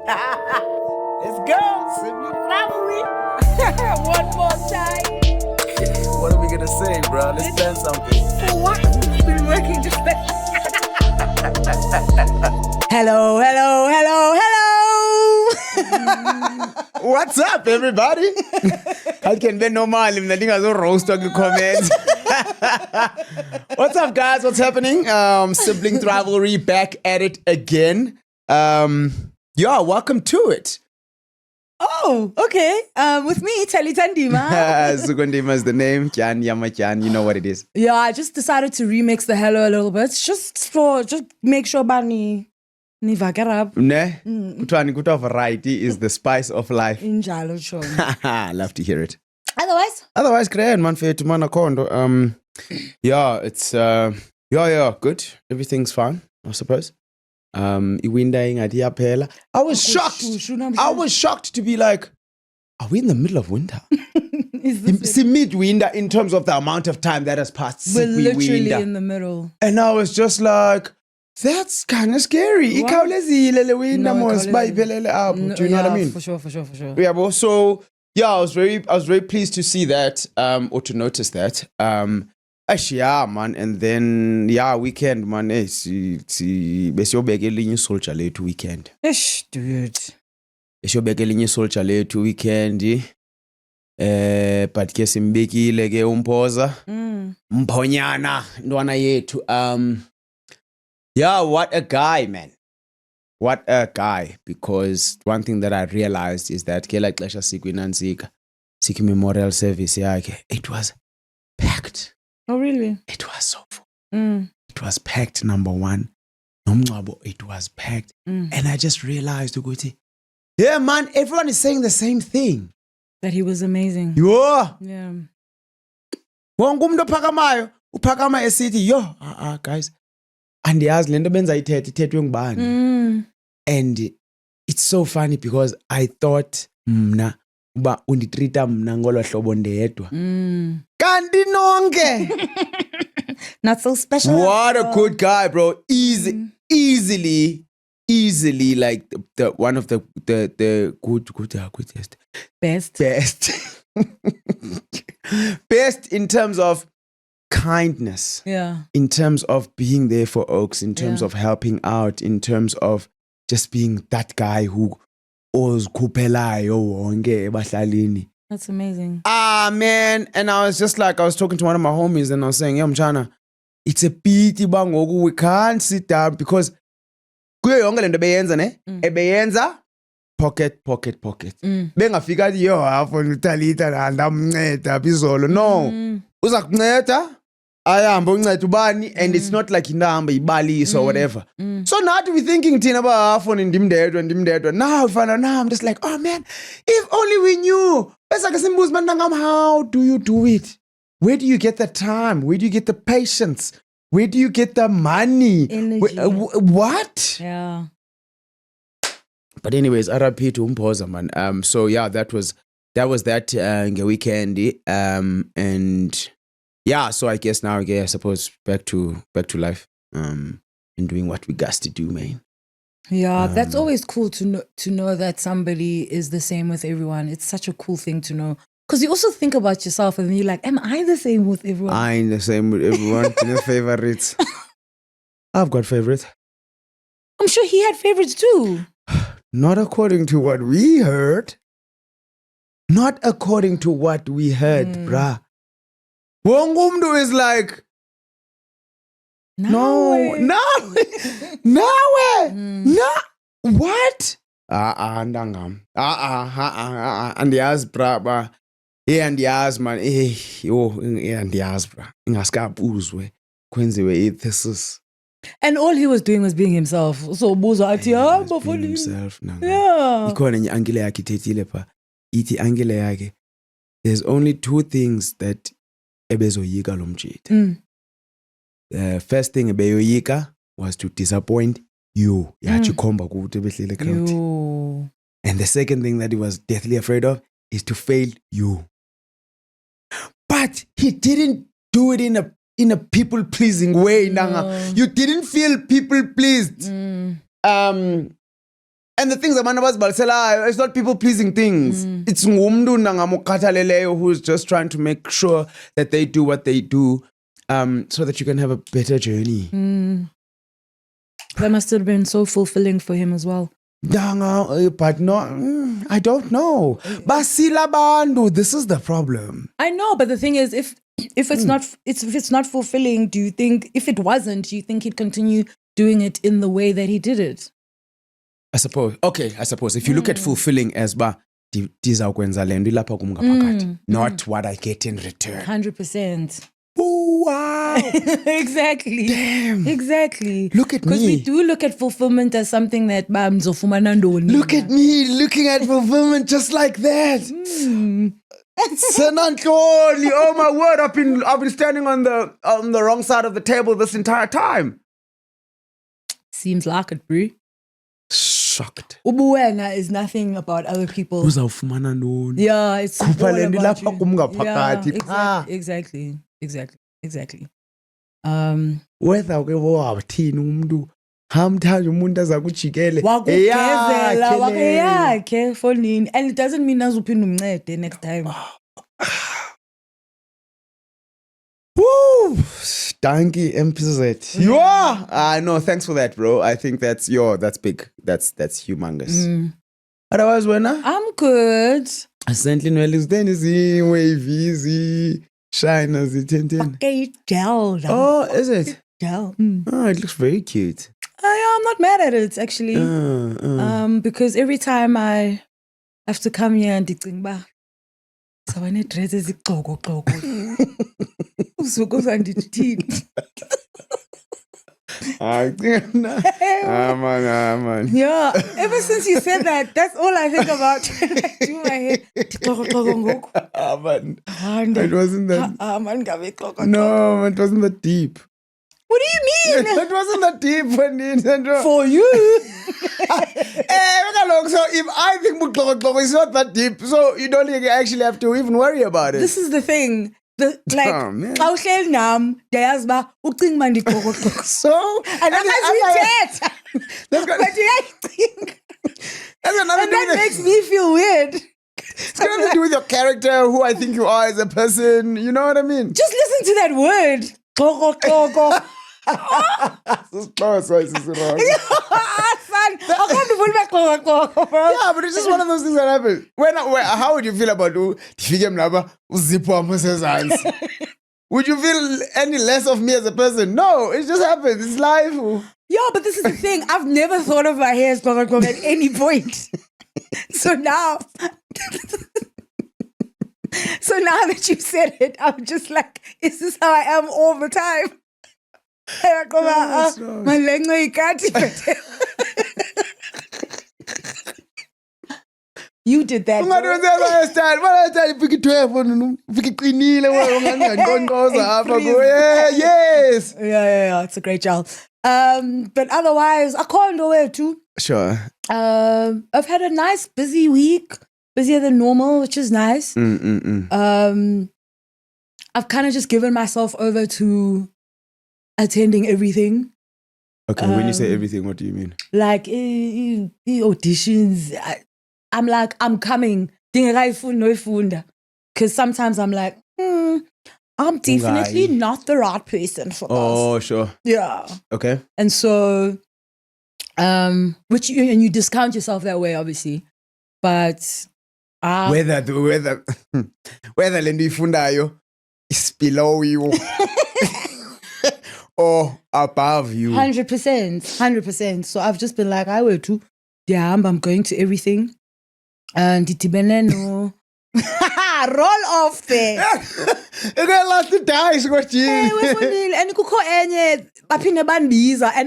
Let's go. Sibling rivalry. One more time. What are we gonna say, bro? Let's plan something. For what? We've been working just that. Hello. What's up, everybody? I can be normal. I'm letting us roast on the comments. What's up, guys? What's happening? Sibling rivalry back at it again. Yeah, welcome to it. Oh, okay. With me, Talitandima. Sugundima is the name. Kyan, Yamakyan, you know what it is. Yeah, I just decided to remix the hello a little bit. Just make sure Bani Nivagarab. Ne? Kutwani kuta variety is the spice of life. Injalo show. Love to hear it. Otherwise, great, man. Fetu mana kondo. Yeah, it's good. Everything's fine, I suppose. Iwinda I was shocked. I was shocked to be like, are we in the middle of winter? See, mid-winter in terms of the amount of time that has passed. We're literally in the middle. And I was just like, that's kind of scary. Do you know what I mean? For sure. Yeah, but so yeah, I was very pleased to see that, or to notice that. Actually, yeah, man, and then weekend, man. Besiyobeka elinye soldier lethu weekend. Ish, dude. Besiyobeka elinye soldier lethu weekend. But ke simbekile ke umphoza. Mphonyana ntwana yethu. Yeah, what a guy, man. What a guy. Because one thing that I realized is that kela xesha sikwinantsika Siki Memorial Service yakhe, it was packed. Oh, really? It was so full. It was packed, number one. Nomngcwabo, it was packed. And I just realized, yeah, man, everyone is saying the same thing. That he was amazing. Yeah. Yeah. Uphakama esithi, guys. Andiyazi lento benza ithethwe ngubani. And it's so funny because I thought mna uba unditreata mna ngolo hlobo ndedwa. Kanti nonke. Not so special. What a good guy, bro. Easily like the one of the goodest. Best. Best in terms of kindness. Yeah. In terms of being there for Oaks, in terms of helping out, in terms of just being that guy who ozikhuphelayo wonke ebahlalini. That's amazing. Man. And I was talking to one of my homies and I was saying, mchana, it's a pity bangoku, we can't sit down because kuyo yonke lento beyenza ne? Ebeyenza pocket. Bengafika afona uTalita ndamnceda bizolo. No. Uza kunceda ayamba unceda ubani and it's not like indahamba ibalisa or whatever. So now to be thinking thina afona ndimdedwa. Now I'm just like, oh man, if only we knew. How do you do it? Where do you get the time? Where do you get the patience? Where do you get the money? Energy. What? Yeah. But anyways, RIP to Umphoza, man. So yeah, that was that weekend. And yeah, so I guess now I suppose back to life. And doing what we got to do, man. Yeah, that's always cool to know that somebody is the same with everyone. It's such a cool thing to know. Because you also think about yourself and then you're like, am I the same with everyone? I ain't the same with everyone. No favorites. I've got favorites. I'm sure he had favorites too. Not according to what we heard. Bruh. Wongumdu is like, no. What? Ndangam. Andiyaz bra. Andiyaz man. Andiyaz bra. Ingaskabuzwe. Kwenziwe thesis. And all he was doing was being himself. So Bozo ati being himself. Yeah. Ikona nye angile yake tethile pa. Iti angile yake. There's only two things that ebezoyika lo mjita. The first thing ebeyoyika was to disappoint you. Yachikomba kuthi behlele crowd. And the second thing that he was deathly afraid of is to fail you. But he didn't do it in a people-pleasing way. No. You didn't feel people-pleased. And the things abantu abazibaliselayo, it's not people-pleasing things. It's ngumntu nangamukhathaleleyo who's just trying to make sure that they do what they do so that you can have a better journey. That must have been so fulfilling for him as well. But no, I don't know. Basila bantu, this is the problem. I know, but the thing is, if it's not if it's not fulfilling, do you think if it wasn't, do you think he'd continue doing it in the way that he did it? I suppose. If you look at fulfilling as ndizawukwenza le nto ilapha kum ngaphakathi, not what I get in return. 100%. Oh, wow. Exactly. Damn. Exactly. Look at me. Because we do look at fulfillment as something that Look at me looking at fulfillment just like that. Senantoli, oh my word, I've been standing on the wrong side of the table this entire time. Seems like it, bro. Shocked. Ubuwena is nothing about other people. Uzawufumana ntoni? Yeah, it's all Khupha le nto about ilapha you. kum ngaphakathi. Exactly. Whether ke wawuthini umntu hamthanda umuntu aza kujikele wakugezela wakeyakhe fonini, and it doesn't mean azuphinda umncede next time. Woo! Dankie MPZ. You are. No, thanks for that, bro. I think that's big. That's humongous. Otherwise, wena? I'm good. Asentli nwelizideni ziwavy shine zitenten. Okay, gel. Oh, is it? Gel. Oh, it looks very cute. I'm not mad at it actually. Because every time I have to come here and dicinga ba sawane dress ezigqoko uzokuza ndithini. Man. Yeah, ever since you said that, that's all I think about when I do my hair. Man. It wasn't that. No, it wasn't that deep. What do you mean? It wasn't that deep when For you. So if I think it's not that deep, so you don't actually have to even worry about it. This is the thing. So and I that makes me feel weird. It's got nothing to do with your character, who I think you are as a person. You know what I mean? Just listen to that word. This class voice is wrong. Yeah, but it's just one of those things that happen. How would you feel about would you feel any less of me as a person? No, it just happens. It's life. Yeah, but this is the thing. I've never thought of my hair as at any point. So now that you said it, I'm just like, is this how I am all the time? You did that. Yes. Yeah, it's a great job. But otherwise, I can't do it too. Sure. I've had a nice busy week, busier than normal, which is nice. I've kind of just given myself over to attending everything. Okay, when you say everything, what do you mean? Like auditions. I'm like, I'm coming. Because sometimes I'm like, I'm definitely not the right person for this. Oh, sure. Yeah. Okay. And so, and you discount yourself that way, obviously. But whether le nto ifundayo is below you or above you. 100%. So I've just been like, I will too. Yeah, I'm going to everything. And no. Roll off there. You got lots to dice, what you? And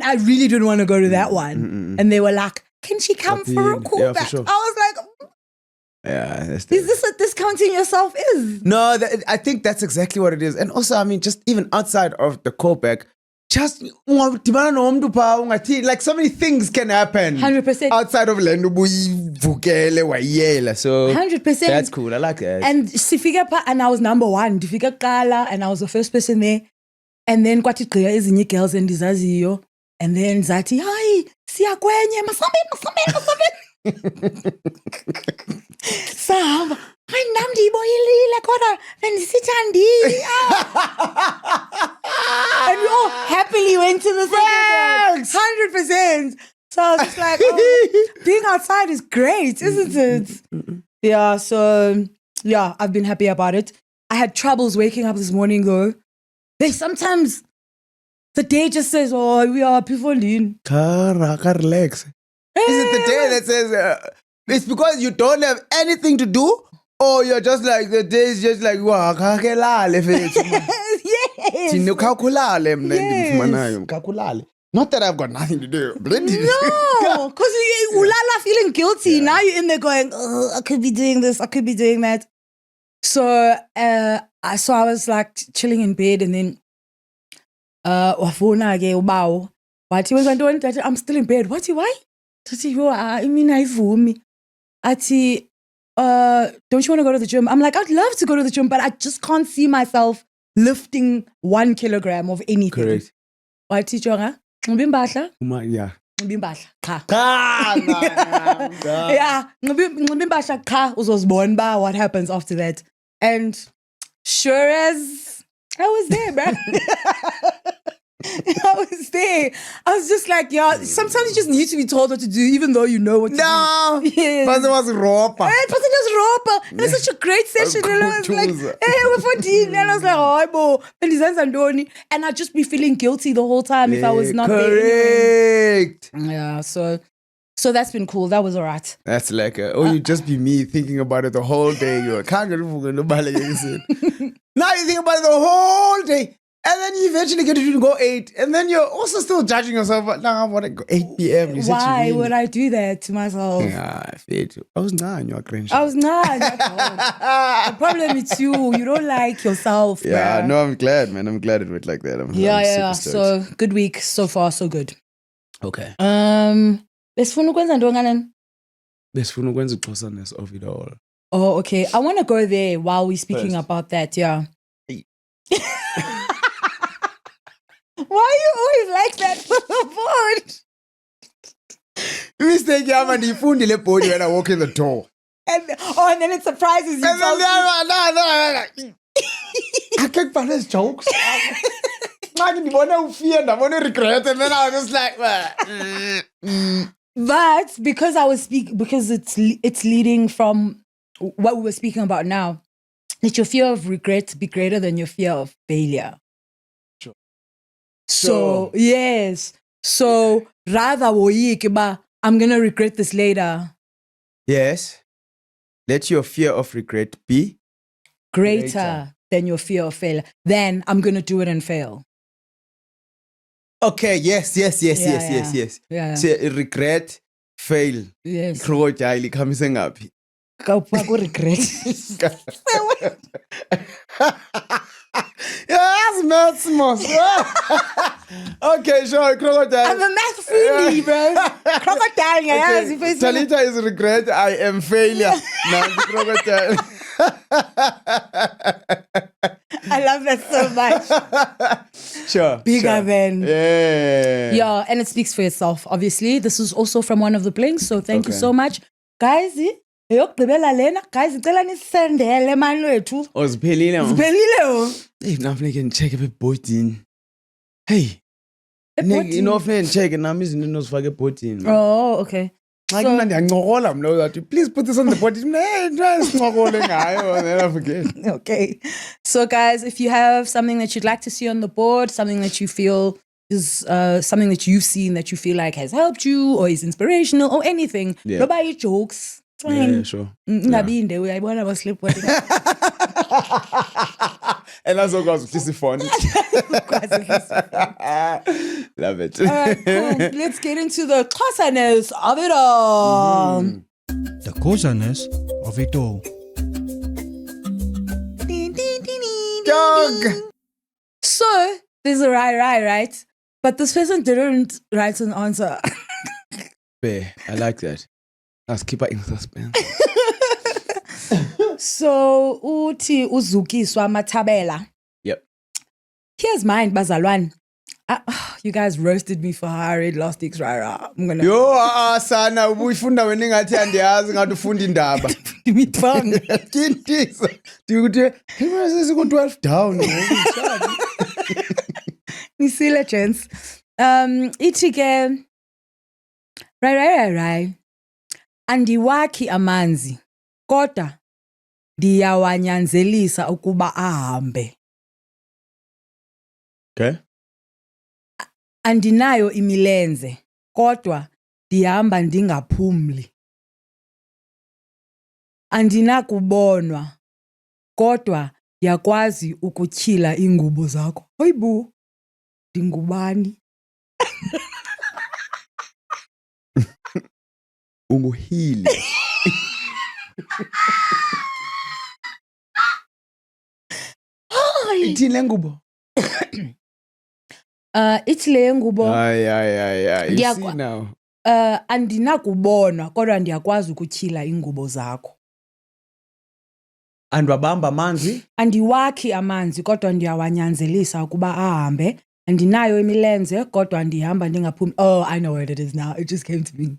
I really didn't want to go to that one. And they were like, can she come for a callback? Yeah, for sure. I was like, is this what discounting yourself is? No, I think that's exactly what it is. And also, I mean, just even outside of the callback, just like so many things can happen. 100%. Outside of so 100%. That's cool. I like that. And and I was number one. And I was the first person there. And then kwathi gqiya ezinye girls endizaziyo. And then Zati, hi, siya kwenye masambeni. Sahamba. Hayi nam ndiyiboyilile kodwa bendisithandi. And we all happily went to the second one. 100%. So I was just like, being outside is great, isn't it? Yeah, so yeah, I've been happy about it. I had troubles waking up this morning though. Sometimes the day just says, oh, we are people in. Relax. Is it the day that says it's because you don't have anything to do? Or you're just like, the day is just like, wow, Yes. Not that I've got nothing to do. No, because ulala feeling guilty. Now you're in there going, oh, I could be doing this, I could be doing that. So I was like chilling in bed and then wafuna ke ubawo. Wathi wenza ntoni tathi I'm still in bed. Wathi why? Tathi yo mina ayivumi. Athi don't you want to go to the gym? I'm like, I'd love to go to the gym, but I just can't see myself lifting 1 kilogram of anything. Correct. Wathi jonga, nxiba impahla. Yeah. Nxiba impahla, cha. Nah. Yeah, nxiba impahla cha uzozibona ba what happens after that. And sure as I was there, man. I was there. I was just like, yeah, sometimes you just need to be told what to do, even though you know what to do. No. Yes. But it was ropa. Person just ropa. And it's such a great session. And I was like, hey, we're 14. And I was like, oh, bo. And I'd just be feeling guilty the whole time if I was not there. Correct. Yeah, so that's been cool. That was all right. That's like, you'd just be me thinking about it the whole day. You're can't get Now you think about it the whole day. And then you eventually get to go 8. And then you're also still judging yourself. But now I want to go 8 p.m. Why would I do that to myself? Yeah, I feel it. I was not in your cringe. I was not. The problem is you. You don't like yourself. Yeah, bruh. no, I'm glad, man. I'm glad it went like that. I'm Yeah. super stoked. So good week so far, so good. Okay. Besifuna ukwenza ntoni ngane? Besifuna ukwenza uxhosaness of it all. Oh, okay. I want to go there while we're speaking First. about that. Yeah. Hey. Why are you always like that for the board? Mistake yam and ifundile body when I walk in the door. And then it surprises you. And then no. I can't find his jokes. I didn't fear and I want to regret, and then I was just like, But because because it's leading from what we were speaking about now, that your fear of regret be greater than your fear of failure. Sure. So yes. So rather I'm gonna regret this later. Yes. Let your fear of regret be Greater than your fear of failure. Then I'm gonna do it and fail. Okay, yes. Yeah. So, regret, fail. Yes. Khroja ikhamise ngaphi? Regret. Yes, maths most. Okay, sure, crocodile. I'm a math freebie, bro. Crocodile, Okay. Talita is regret, I am failure. Now the crocodile. I love that so much. Sure. Bigger than. Yeah. Yeah, and it speaks for itself, obviously. This is also from one of the blinks, so thank you so much. Guys, yokugqibela lena, guys, ngicela nisendele mani wethu. Uziphelile. Ziphelile. Hey, now I can check ebhodini. Hey. Inofuneka check nami izinto enozifaka ebhodini. Oh, okay. Xa kumna ndiyancokola mna that please put this on the board. Hey, try sincokole ngayo and then I forget. Okay. So guys, if you have something that you'd like to see on the board, something that you feel is something that you've seen that you feel like has helped you or is inspirational or anything, nobody jokes. Yeah, sure. Ngabinde uyayibona baslip what. And that's what goes with phone. Love it. All right, cool. Let's get into the Xhosa-ness of it all. The Xhosa-ness of it all. Dog. So there's a right? But this person didn't write an answer. Fair. I like that. Let's keep it in suspense. So uthi uzukiswa Mathabela. Yep. Here's mine, bazalwane. You guys roasted me for how I read last week's Rara. I'm gonna Yo, sana, uyifunda wena ngathi andiyazi ngathi ufunda indaba. Ngimithanga. Kintisa. Ndikuthi, "Hey, siku 12 down." Nisile gents. Ithi ke right. Andiwakhi amanzi. Kodwa ndiyawanyanzelisa ukuba ahambe. Okay. Andinayo imilenze, kodwa ndihamba ndingaphumli. Andinakubonwa, kodwa ndiyakwazi ukutyhila iingubo zakho. Hayibo, ndingubani? Unguhile. Ithini le ngubo? Ithi le ngubo. Ay. You see now. Andinakubonwa, kodwa ndiyakwazi ukutyhila iingubo zakho. Andwabamba amanzi? Andiwakhi amanzi, kodwa ndiyawanyanzelisa ukuba ahambe. Andinayo imilenze, kodwa ndihamba ndingaphumli. Oh, I know what it is now. It just came to me.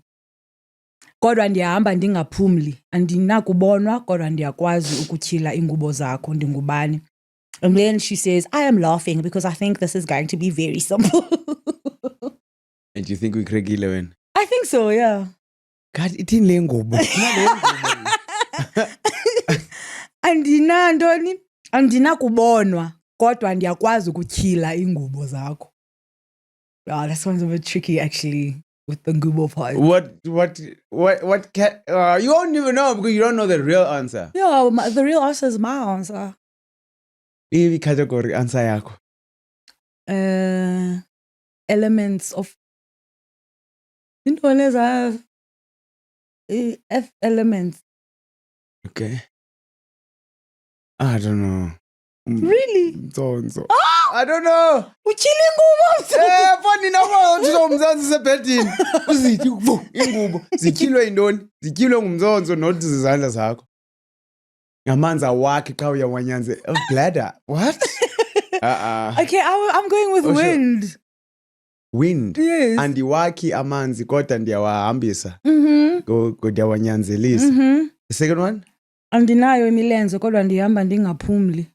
Kodwa ndiyahamba ndingaphumli. Andinakubonwa, kodwa ndiyakwazi ukutyhila iingubo zakho. Ndingubani? And then she says, I am laughing because I think this is going to be very simple. And you think we krekile wena? I think so, yeah. God, ithini le ngubo? Andinakubonwa, kodwa ndiyakwazi ukutyhila iingubo zakho. Yeah, that sounds a bit tricky actually with the ngubo part. What can, you won't even know because you don't know the real answer. Yeah, the real answer is my answer. Maybe category answer yakho. Elements of into leza F elements. Okay. I don't know. Really? So. I don't know. Utyhila ingubo. Fani nawo ndizomzansi sebhedini. Uzithi kubu ingubo zityhilwe yintoni? Zityhilwe ngumzonzo not zizandla zakho. Ngamanzi awakhe xa uyawanyanze. Oh, bladder. What? Okay, I'm going with wind. Sure. Wind? Yes. Andiwakhi amanzi kodwa ndiyawahambisa. Ndiyawanyanzelisa. The second one? Andinayo imilenze kodwa ndihamba ndingaphumli.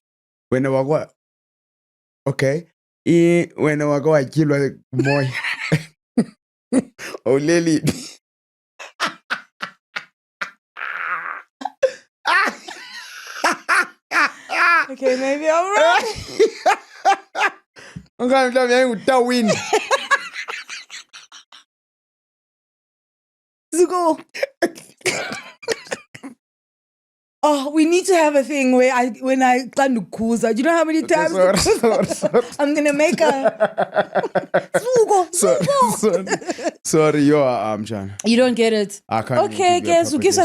Wena wakwa. Okay. Wena wakwa watyhilwa moya. Awuleli. Okay, maybe I'm wrong. Okay, mhlawumbe yayingutawini. Zuko. Oh, we need to have a thing where when I plan to kuza, you know how many times Sorry. I'm gonna make a Sorry, you are Mchana. You don't get it. I can't. Okay, guys, because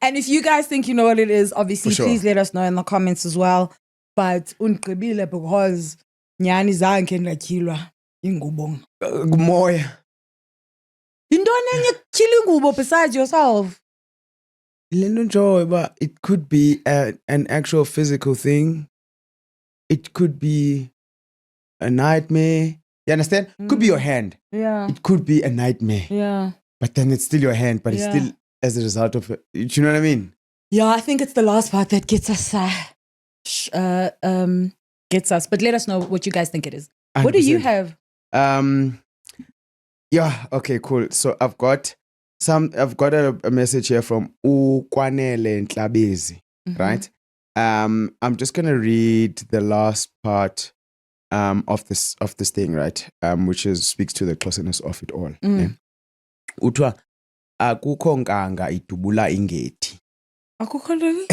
and if you guys think you know what it is, obviously sure. Please let us know in the comments as well. But unqibile because nyani zange ndatyhilwa ingubo. Moya. Yintoni enye kutyhila ingubo besides yourself? But it could be an actual physical thing. It could be a nightmare. You understand? Could be your hand. Yeah. It could be a nightmare. Yeah. But then it's still your hand, but it's still as a result of it. You know what I mean? Yeah, I think it's the last part that gets us. But let us know what you guys think it is. 100%. What do you have? Yeah. Okay. Cool. So I've got a message here from Ukwanele Ntlabezi, right? I'm just gonna read the last part of this thing, right? Which speaks to the closeness of it all. Utwa akukho nkanga idubula ingethi. Akukho ntoni?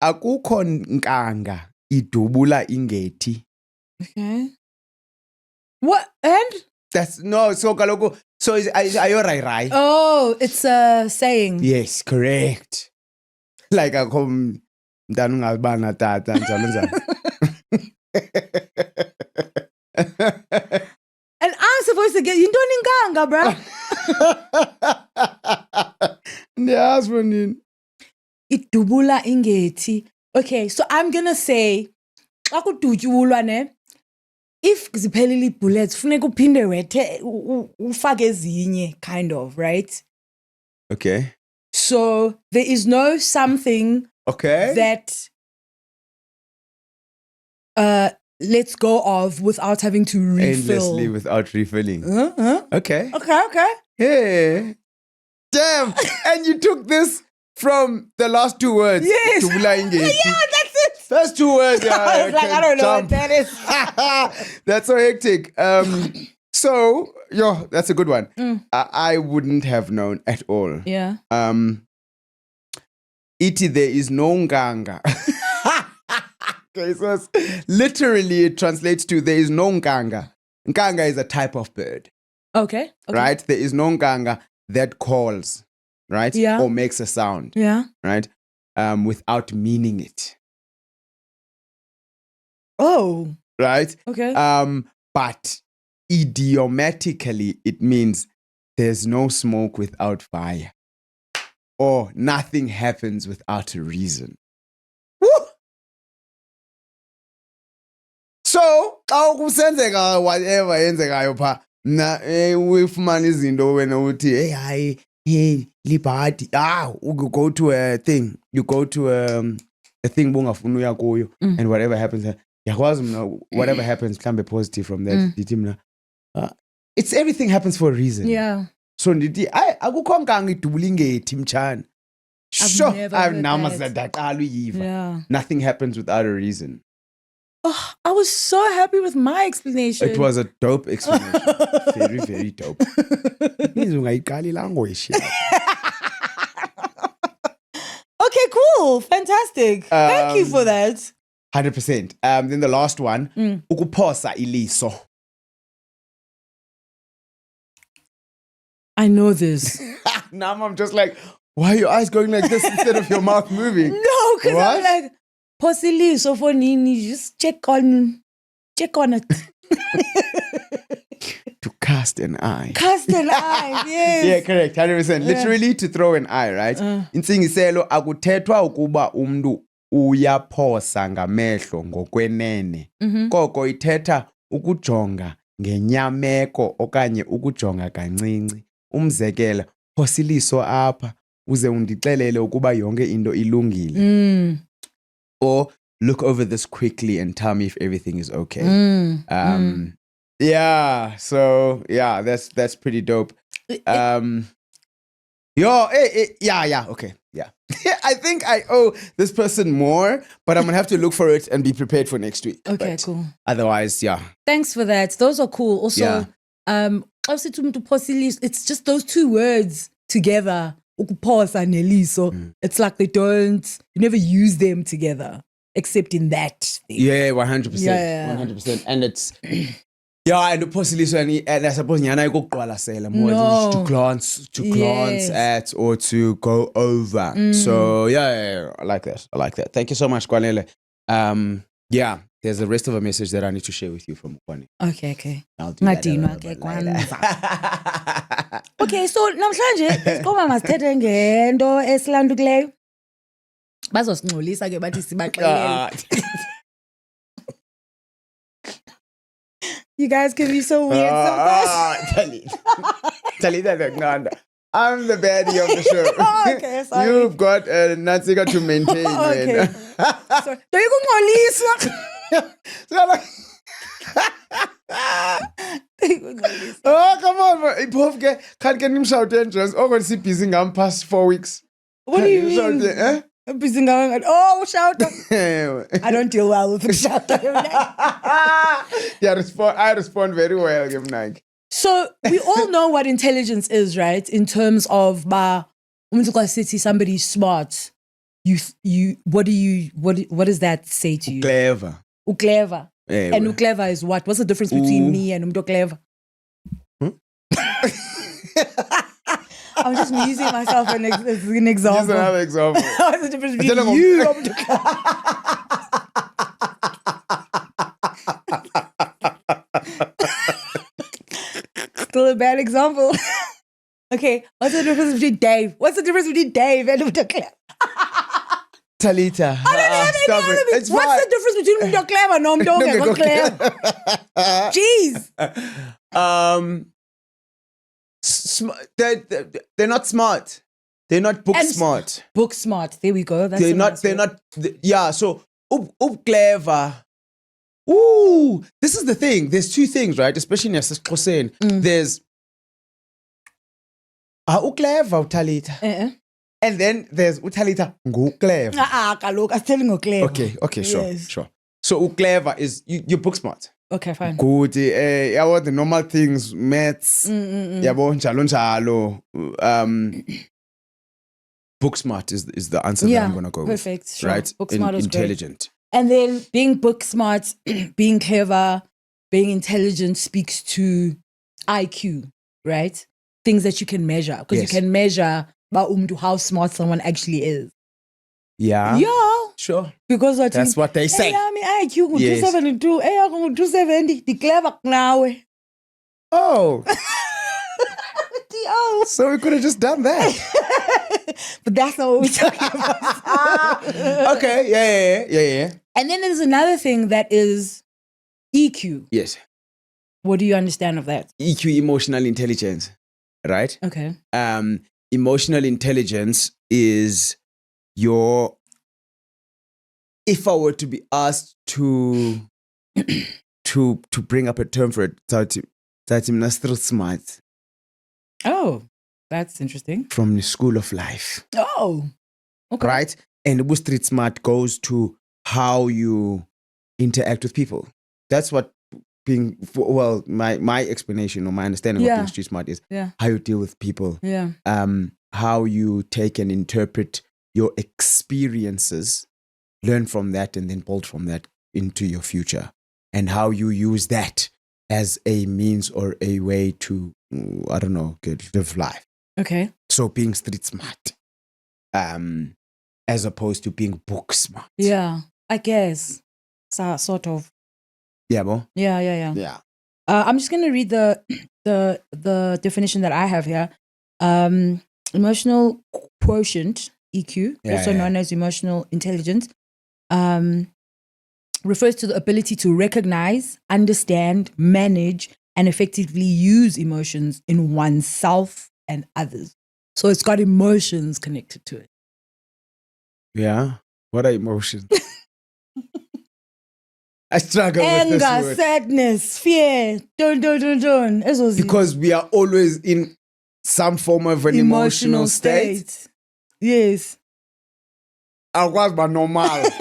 akukho nkanga idubula ingethi. Okay. What? And? That's no, so kaloku, so are you right? Oh, it's a saying. Yes, correct. Like akho mntana ungabana tata njalo njalo. And I'm supposed to get yintoni nkanga, bro? Ndiyazi nini. Idubula ingethi Okay, so I'm gonna say, xa kudutyulwa ne, if ziphelile bullets, funeka uphinde wethe ufake ezinye, kind of, right? Okay. So there is no something Okay. that let's go of without having to refill. Endlessly without refilling. Okay. Okay. Yeah. Damn. And you took this from the last two words. Yes. Yeah, that's it. First two words. Yeah, I was like, I don't know jump. what that is. That's so hectic. So, that's a good one. I wouldn't have known at all. Yeah. Iti, there is no nganga. Okay, so literally it translates to there is no nganga. Nganga is a type of bird. Okay. Right? There is no nganga that calls, right? Yeah. Or makes a sound. Yeah. Right? Without meaning it. Oh. Right? Okay. But idiomatically, it means there's no smoke without fire. Or nothing happens without a reason. Woo! So, xa kusenzeka whatever yenzekayo pha, mna uyifumana izinto wena uthi hey libhadi. You go to a thing. You go to a thing bungafuna uya kuyo and whatever happens, yakwazi mna whatever happens mhlambe positive from that. Ndithi mna it's everything happens for a reason. Yeah. So ndithi akukho nkanga idubula ingethi mtshana. Sure, I've never said that. Yeah. Nothing happens without a reason. Oh, I was so happy with my explanation. It was a dope explanation. Very, very dope. It means ungayiqali language. Okay, cool. Fantastic. Thank you for that. 100%. Then the last one, ukuphosa iliso. I know this. Now I'm just like, why are your eyes going like this instead of your mouth moving? No, because I'm like, possibly so for Nini, just check on it. To cast an eye. Cast an eye, yes. Yeah, correct. 100%. Literally to throw an eye, right? Intsingiselo akuthethwa ukuba umntu uyaphosa ngamehlo ngokwenene. Koko ithetha ukujonga ngenyameko okanye ukujonga kancinci. Umzekelo, phosiliso apha uze undixelele ukuba yonke into ilungile. Or look over this quickly and tell me if everything is okay. Yeah, so yeah, that's pretty dope. Okay, yeah. I think I owe this person more, but I'm gonna have to look for it and be prepared for next week. Okay, but cool. Otherwise, yeah. Thanks for that. Those are cool. Also, it's just those two words together. Ukuphosa neliso. It's like you never use them together except in that thing. Yeah, 100%. Yeah. 100%. And it's and uphosiliso and I suppose nyana ikuqwalasela more to glance at or to go over. So yeah, I like that. Thank you so much, Kwanele. There's the rest of a message that I need to share with you from Kwani. Okay. I'll do that. Okay, so namhlanje isikoma masithethe ngento esilandukileyo. Bazosingcolisa ke bathi sibaxelele. You guys can be so weird sometimes. Tell that I'm the baddie of the show. Okay, sorry. You've got a Natsika to maintain. Okay. Sorry. Do you go Oh, come on, man. Can't get him shout entrance. Oh, going to see busy past 4 weeks. What do you mean? Busy going, shout. I don't deal well with the shout. I respond very well. So we all know what intelligence is, right? In terms of somebody's smart. What does that say to you? Clever. Clever. Yeah, and clever is what? What's the difference between me and umdo clever? I'm just using myself as an example. Use another example. What's the difference between you and umdo clever? Still a bad example. Okay, what's the difference between Dave? What's the difference between Dave and umdo clever? Talita. I don't have any stop other it. It's What's fine. the difference between Mdo clever and Mdo Go clever? Jeez. They're not smart. They're not book And smart. Book smart. There we go. That's They're a not. nice They're word. not. Yeah. So clever. Ooh, this is the thing. There's two things, right? Especially in Xhosa. There's clever Talita, and then there's Talita clever. Kaloku, I was telling you clever. Okay, sure, Yes. sure. So clever is you're book smart. Okay, fine. Good. The normal things, maths. Yabo njalo njalo. Book smart is the answer that I'm gonna go perfect. with. Sure. Right? Book smart is great. Intelligent. And then being book smart, being clever, being intelligent speaks to IQ, right? Things that you can measure. Because Yes. you can measure how smart someone actually is. Yeah. Yeah. Sure. Because That's what they say. Hey, I mean, IQ go Yes. 272. Hey, I go 270. The clever now. Oh, Oh. so we could have just done that. But that's not what we're talking about. Okay. Yeah. And then there's another thing that is EQ. Yes. What do you understand of that? EQ, emotional intelligence, right? Okay. Emotional intelligence is your. If I were to be asked to bring up a term for it, that's still smart Oh, that's interesting. from the school of life, Oh, okay. right? And the street smart goes to how you interact with people. That's what my explanation or my understanding of Yeah. being street smart is. Yeah. How you deal with people. Yeah. How you take and interpret your experiences, learn from that, and then build from that into your future, and how you use that as a means or a way to, live life. Okay. So being street smart, as opposed to being book smart. Yeah, I guess. So, sort of. Yeah, bo? Yeah. Yeah. I'm just gonna read the definition that I have here. Emotional quotient (EQ), also known as emotional intelligence, refers to the ability to recognize, understand, manage, and effectively use emotions in oneself and others. So it's got emotions connected to it. Yeah. What are emotions? I struggle with this Anger, word. sadness, fear, dun. Because we are always in some form of an emotional state. Yes. I was but normal. What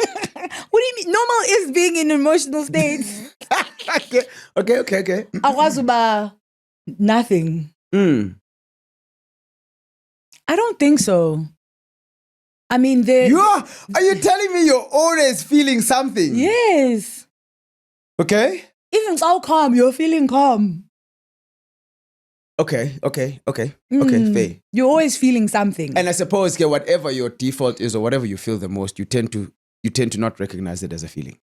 do you mean? Normal is being in emotional states. Okay. Akwazi nothing. I don't think so. I mean, Are you telling me you're always feeling something? yes. Okay. Even so calm, you're feeling calm. Okay, fair. You're always feeling something. And I suppose whatever your default is or whatever you feel the most, you tend to not recognize it as a feeling.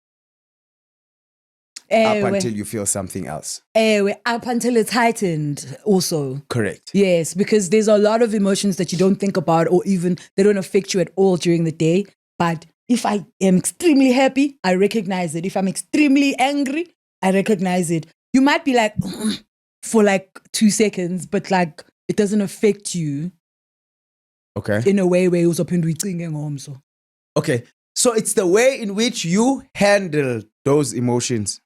Up until you feel something else. Up until it's heightened also. Correct. Yes, because there's a lot of emotions that you don't think about or even they don't affect you at all during the day. But if I am extremely happy, I recognize it. If I'm extremely angry, I recognize it. You might be like, for like 2 seconds, but like it doesn't affect you Okay. in a way where it was up in home. So Okay. So it's the way in which you handle those emotions.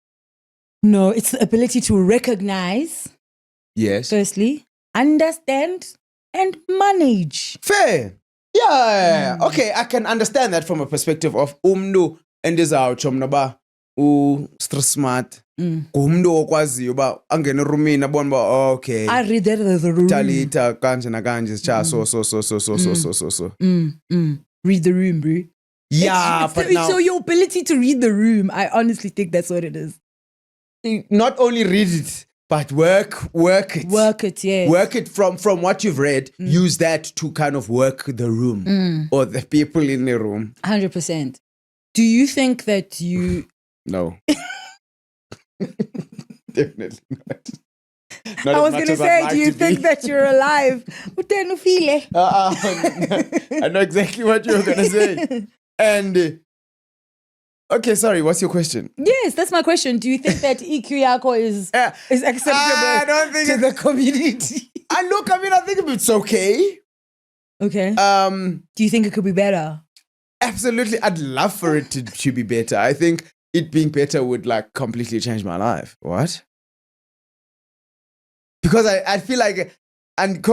no, it's the ability to recognize, Yes. firstly, understand, and manage. Fair. Yeah. Okay, I can understand that from a perspective of umnu endizawutsho stress smart. Umnu okwaziyo uba angene roomini abone uba okay. I read that as a room. Talita kanje nakanje cha so. Read the room, bro. Yeah, It's- but it's now so your ability to read the room, I honestly think that's what it is. not only read it, but work it. Work it, yes. Work it from what you've read. Use that to kind of work the room or the people in the room. 100%. Do you think that you... No. Definitely not. Not I as was much going to as I'd say, like do you to think be. that you're alive? I know exactly what you were going to say. And okay, sorry, what's your question? Yes, that's my question. Do you think that EQ yako is acceptable I don't think to the community? I think it's okay. Okay. Do you think it could be better? Absolutely. I'd love for it to be better. I think it being better would like completely change my life. What? Because I feel like, and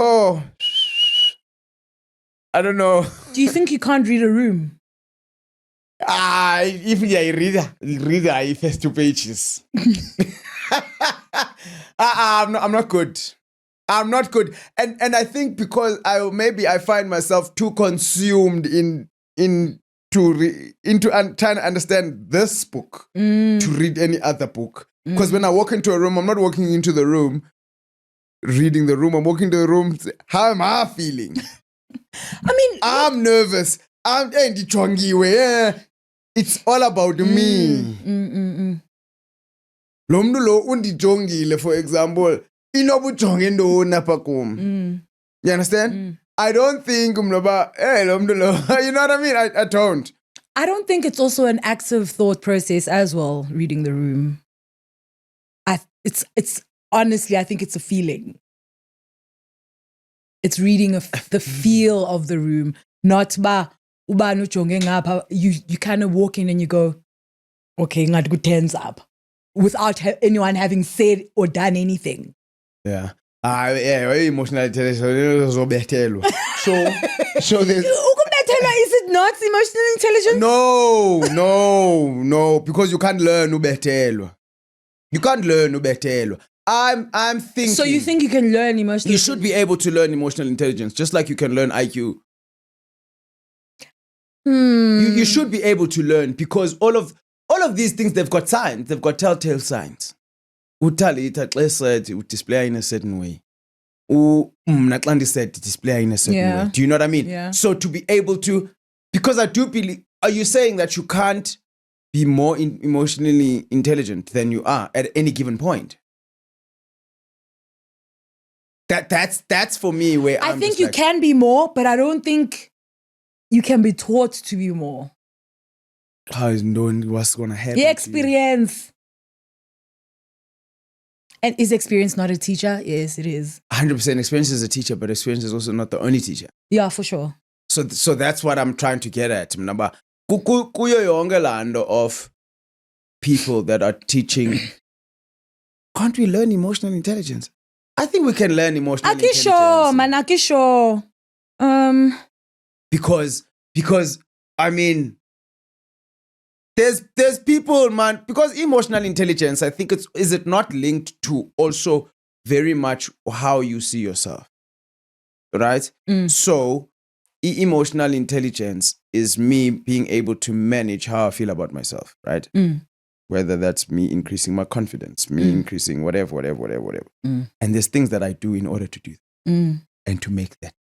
I don't know. Do you think you can't read a room? If I read the first 2 pages. I'm not good. I'm not good. And I think because I find myself too consumed into trying to understand this book to read any other book. Because when I walk into a room, I'm not walking into the room reading the room. I'm walking into the room. How am I feeling? I mean, I'm nervous. It's all about me. Lo mntu lo undijongile, for example, inobujonge ntoni apha kum. You understand? I don't think hey, lo mntu lo, you know what I mean? I don't. I don't think it's also an active thought process as well, reading the room. It's honestly, I think it's a feeling. It's reading the feel of the room, not uba nojonge ngapha. You kind of walk in and you go, okay, ngathi ku-turns up, without anyone having said or done anything. Yeah. Emotional intelligence. So there's Ukumbethela, is it not emotional intelligence? No, because you can't learn ubethelwa. You can't learn ubethelwa. I'm thinking. So you think you can learn emotional? You should be able to learn emotional intelligence, just like you can learn IQ. You should be able to learn, because all of these things, they've got signs. They've got telltale signs. Utali said would display in a certain way. Natlandi said display in a certain way. Do you know what I mean? Yeah. So to be able to, because I do believe, are you saying that you can't be more emotionally intelligent than you are at any given point? That's for me where I think you can be more, but I don't think you can be taught to be more. How is knowing what's going to happen? Yeah, experience. And is experience not a teacher? Yes, it is. 100% experience is a teacher, but experience is also not the only teacher. Yeah, for sure. So that's what I'm trying to get at. Kuyo yonke lando of people that are teaching. Can't we learn emotional intelligence? I think we can learn emotional intelligence. Akisho. Because I mean, there's people, man, because emotional intelligence, I think is it not linked to also very much how you see yourself, right? So emotional intelligence is me being able to manage how I feel about myself, right? Whether that's me increasing my confidence, me increasing whatever. And there's things that I do in order to do that and to make that.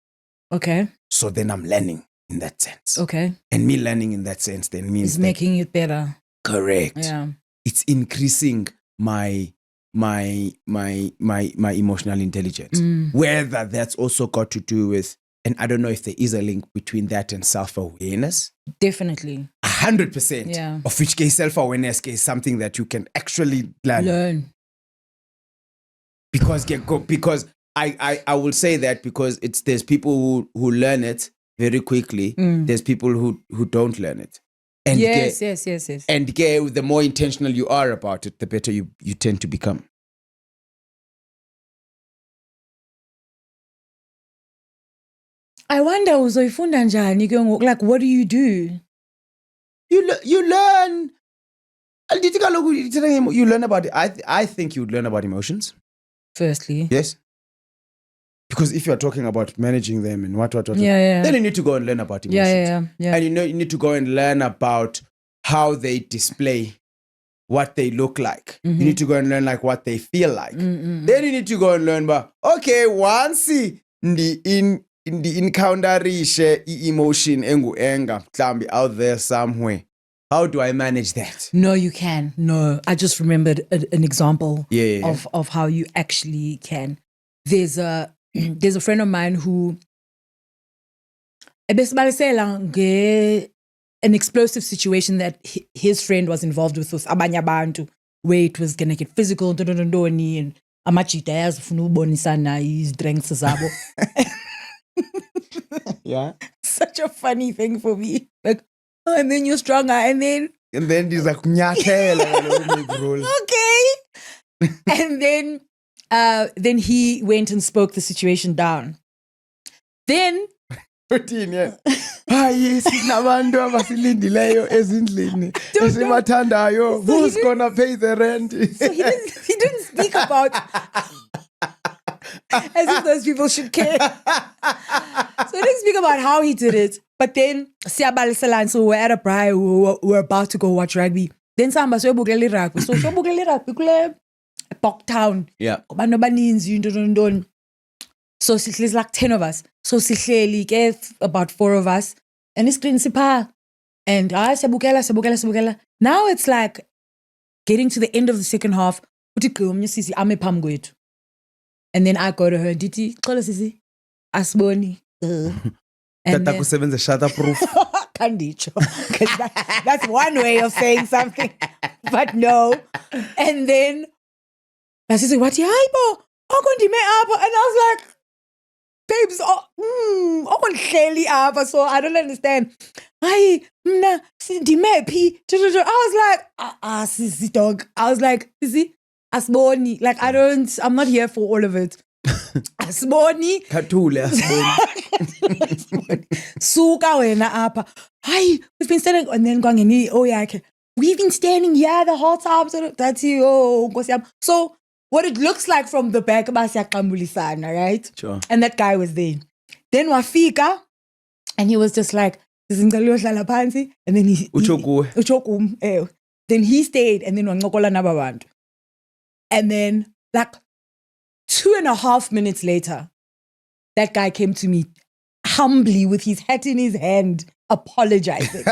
Okay. So then I'm learning in that sense. Okay. And me learning in that sense then means it's making it better. Correct. Yeah. It's increasing my emotional intelligence. Whether that's also got to do with, and I don't know if there is a link between that and self-awareness. Definitely. 100%. Yeah. Of which case self-awareness is something that you can actually learn. Because I will say that because there's people who learn it very quickly. There's people who don't learn it. And yes. And the more intentional you are about it, the better you tend to become. I wonder uzoyifunda njani ke ngoku, like what do you do? You learn. You learn about it. I think you would learn about emotions. Firstly. Yes. Because if you're talking about managing them and what, yeah. then you need to go and learn about emotions. Yeah. And you need to go and learn about how they display, what they look like. You need to go and learn like what they feel like. Then you need to go and learn about, okay, once the encounter emotion anger out there somewhere, how do I manage that? No, you can. No, I just remembered an example of how you actually can. There's a friend of mine who ebesibalisela an explosive situation that his friend was involved with abanye abantu, where it was gonna get physical, and amajita ayazifuna ubonisana izidrinks zabo. Yeah. Such a funny thing for me. Like, oh, and then you're stronger, and then he's like, "Nyathela." okay. And then he went and spoke the situation down. Then 13, yeah. Hayi sinabantu abasilindileyo ezindlini esibathandayo. Who's gonna pay the rent? so he didn't speak about as if those people should care. So he didn't speak about how he did it. But then siyabaliselana, so we're at a braai, we're about to go watch rugby. Then sihamba siyobukela irugby. So siyobukela irugby kule Bocktown. Yeah. Abantu abaninzi ntoni. So there's like 10 of us. So sihleli ke about 4 of us. And it's principal. And siyabukela. Now it's like getting to the end of the second half. Uthi gqomnye sisi ame phambi kwethu. And then I go to her, Diti, xolo sisi, asiboni. And Tata kusebenza shatterproof. Kandicho. That's one way of saying something. But no. And then I said, what hayi bo? Akondime apha. And I was like, babes, akondihleli apha, so I don't understand. Hayi, mna ndime phi? I was like, sisi dog. I was like, sisi, asiboni. Like, I'm not here for all of it. Asiboni. Kathule asiboni. Suka wena apha. Hayi, we've been standing, and then kwangeni, oh yeah, okay. We've been standing here the whole time. So that's you. Oh, Nkosi yami. So what it looks like from the back, basiyaqambulisana, right? Sure. And that guy was there. Then wafika, and he was just like, and then he ucho. Then he stayed, and then wancokola naba bantu. And then like 2.5 minutes later, that guy came to me humbly with his hat in his hand, apologizing.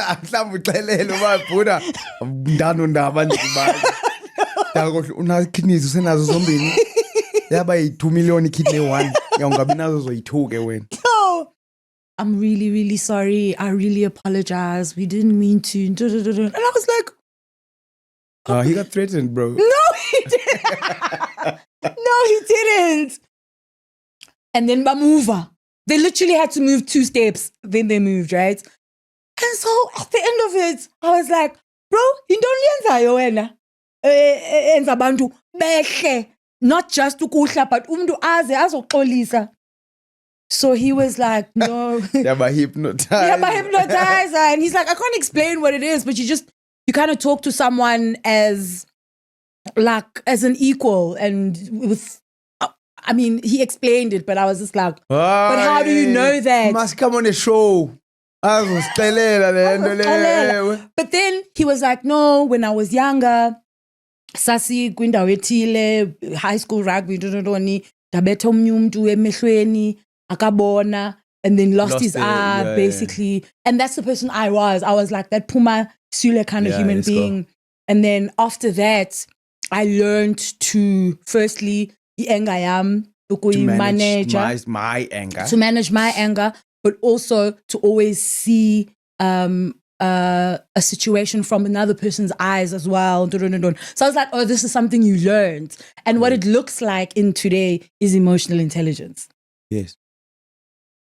Una kidneys usenazo zombini. Yaba 2 million kidney 1. Ungabi nazo zoyi2 ke wena. No. I'm really, really sorry. I really apologize. We didn't mean to. And I was like, he got threatened, bro. no, he didn't. No, he didn't. And then Bamuva. They literally had to move 2 steps. Then they moved, right? And so at the end of it, I was like, bro, you don't lenzayo wena. Enza abantu behle. Not just ukuhla, but umntu aze azoxolisa. So he was like, no. Yaba hypnotizer. And he's like, I can't explain what it is, but you kind of talk to someone as an equal and with, I mean, he explained it, but I was just like, but how do you know that? Must come on a show. But then he was like, no, when I was younger, sasi kwindawo ethile, high school rugby, dabetha omnye umntu emehlweni, akabona, and then lost his eye, basically. And that's the person I was. I was like that Puma Sule kind of human being. Go. And then after that, I learned to, firstly, the anger I am, to manage my anger. To manage my anger, but also to always see a situation from another person's eyes as well. So I was like, oh, this is something you learned. And what it looks like in today is emotional intelligence. Yes.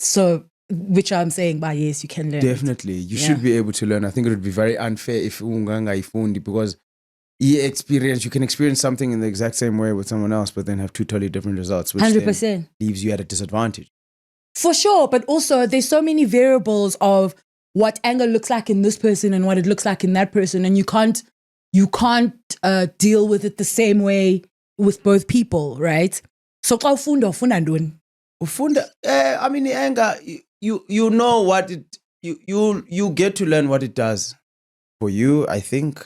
So, which I'm saying, but yes, you can learn. Definitely. You should be able to learn. I think it would be very unfair if unganga ifundi, because you can experience something in the exact same way with someone else, but then have 2 totally different results, which 100%. then leaves you at a disadvantage. For sure. But also there's so many variables of what anger looks like in this person and what it looks like in that person. And you can't deal with it the same way with both people, right? So ufunda ntoni? I mean, anger, you know what it, you get to learn what it does for you, I think.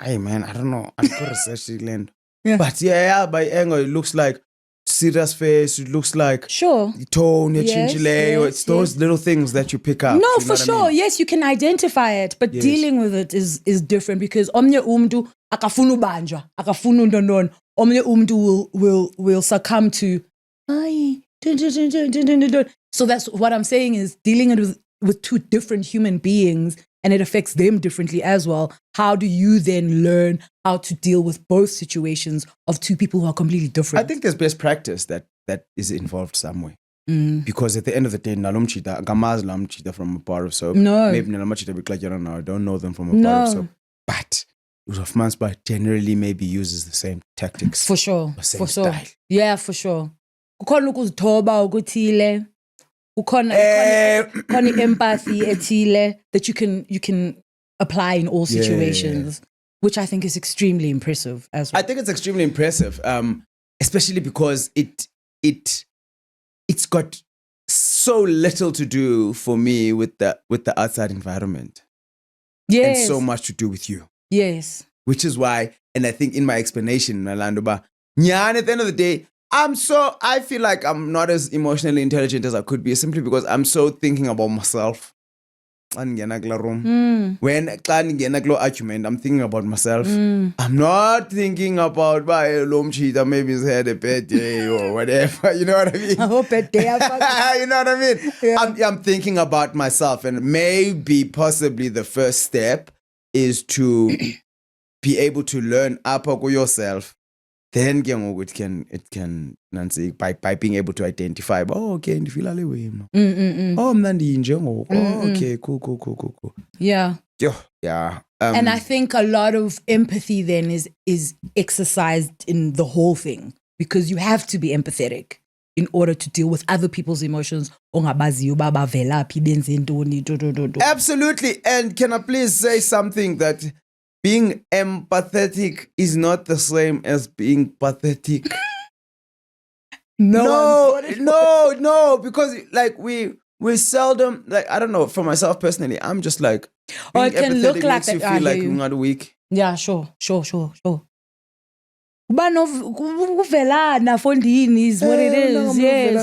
Hey man, I don't know. I'm going to research the land. Yeah. But by anger, it looks like serious face, it looks like tone, it's those little things that you pick up. No, for sure. I mean? Yes, you can identify it, but dealing with it is different, because omnye umntu akafuna ubanjwa, akafuna undondon. Omnye umntu will succumb to so that's what I'm saying, is dealing with 2 different human beings and it affects them differently as well, how do you then learn how to deal with both situations of two people who are completely different? I think there's best practice that is involved somewhere. Mm. Because at the end of the day, nalomchita, gamaz lamchita from a bar of soap. No. Maybe nalamchita be like, I don't know them from a bar of soap. But Usofmansba generally maybe uses the same tactics. For sure. The same For sure. style. Yeah, for sure. Kukhona ukuzithoba okuthile. Kukhona empathy ethile that you can apply in all situations, which I think is extremely impressive as well. I think it's extremely impressive, especially because it's got so little to do for me with the outside environment. Yes. And so much to do with you. Yes. Which is why, and I think in my explanation, Nalandoba, at the end of the day, I feel like I'm not as emotionally intelligent as I could be, simply because I'm so thinking about myself. When argument, I'm thinking about myself. I'm not thinking about my lomchita, maybe he's had a bad day or whatever. You know what I mean? I hope bad day. You know what I mean? Yeah. I'm thinking about myself, and maybe possibly the first step is to be able to learn apako yourself. Then it can Nancy by being able to identify. Oh, okay, and feel him. Oh, okay, cool. Yeah. Yeah. And I think a lot of empathy then is exercised in the whole thing, because you have to be empathetic in order to deal with other people's emotions. Absolutely. And can I please say something that being empathetic is not the same as being pathetic? No, because like we seldom, like, I don't know, for myself personally, I'm just like, or it can look like makes you feel like you're not weak. Yeah, sure. Kuvelana fondini is what it is. Yes.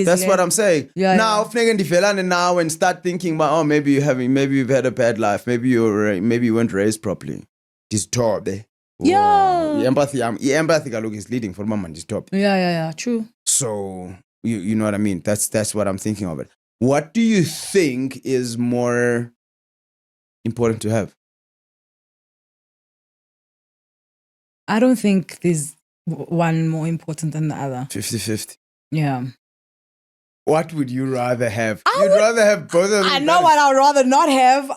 That's what I'm saying. Yeah, now, now and start thinking about, oh, maybe you've had a bad life. Maybe you weren't raised properly. This top there. Yeah. Empathy is leading for mama this top. Yeah. True. So you know what I mean? That's what I'm thinking of it. What do you think is more important to have? I don't think there's one more important than the other. 50-50. Yeah. What would you rather have? You'd rather have both of them. I know what I'd rather not have.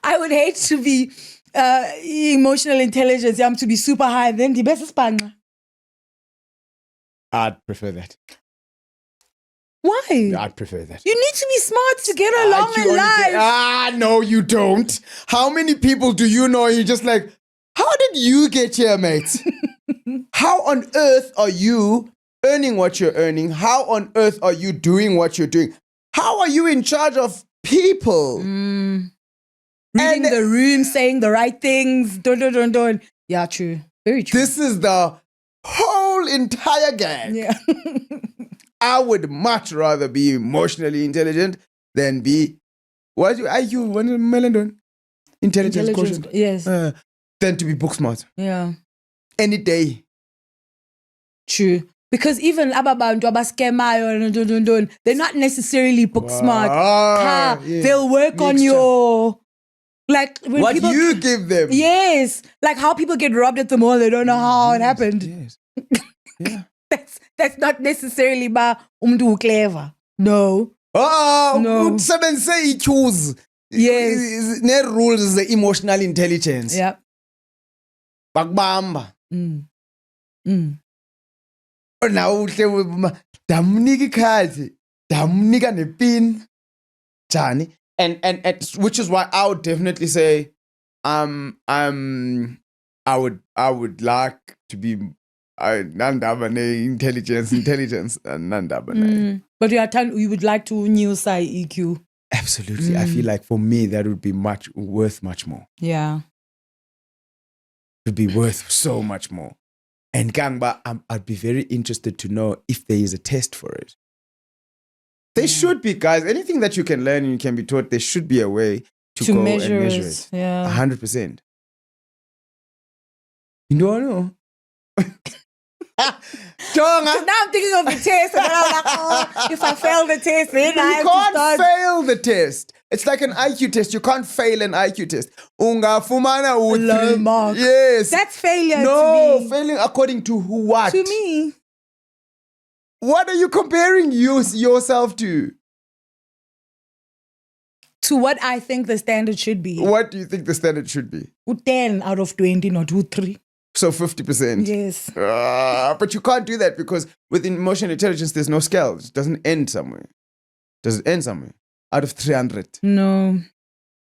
I would hate to be emotional intelligence. I'm to be super high. Then the best is partner. I'd prefer that. Why? I'd prefer that. You need to be smart to get along in life. No, you don't. How many people do you know? You're just like, how did you get here, mate? How on earth are you earning what you're earning? How on earth are you doing what you're doing? How are you in charge of people? Reading the room, saying the right things. Don't. Yeah, true. Very true. This is the whole entire gang. Yeah. I would much rather be emotionally intelligent than be IQ, Melendon? Intelligence quotient. Yes. Than to be book smart. Yeah. Any day. True. Because even ababantu abaskemayo, they're not necessarily book smart. Yeah. They'll work on your, like, when what people you give them. Yes. Like how people get robbed at the mall, they don't know how it happened. Yes. Yeah. That's not necessarily ba umntu clever. No. No. Seven say choose. Yes. Ne rules is the emotional intelligence. Yeah. Bakbamba. Now damnika ikhadi, damnika nepin. Jani. And which is why I would definitely say I would like to be nandabane intelligence and nandabane. But you would like to new say EQ. Absolutely. I feel like for me that would be worth much more. Yeah. It would be worth so much more. And Gangba, I'd be very interested to know if there is a test for it. There should be, guys. Anything that you can learn and you can be taught, there should be a way to go measure and measure it. Yeah. 100%. You don't know. Jonga, Now I'm thinking of the test, and then I'm like, oh, if I fail the test, then I you have to can't start. fail the test. It's like an IQ test. You can't fail an IQ test. Ungafumana Low mark. Yes. That's failure No, to me. failing according to who, what? To me. What are you comparing yourself to? To what I think the standard should be. What do you think the standard should be? 10 out of 20, not 3. So 50%. Yes. But you can't do that because with emotional intelligence, there's no scale. It doesn't end somewhere. Does it end somewhere? Out of 300. No.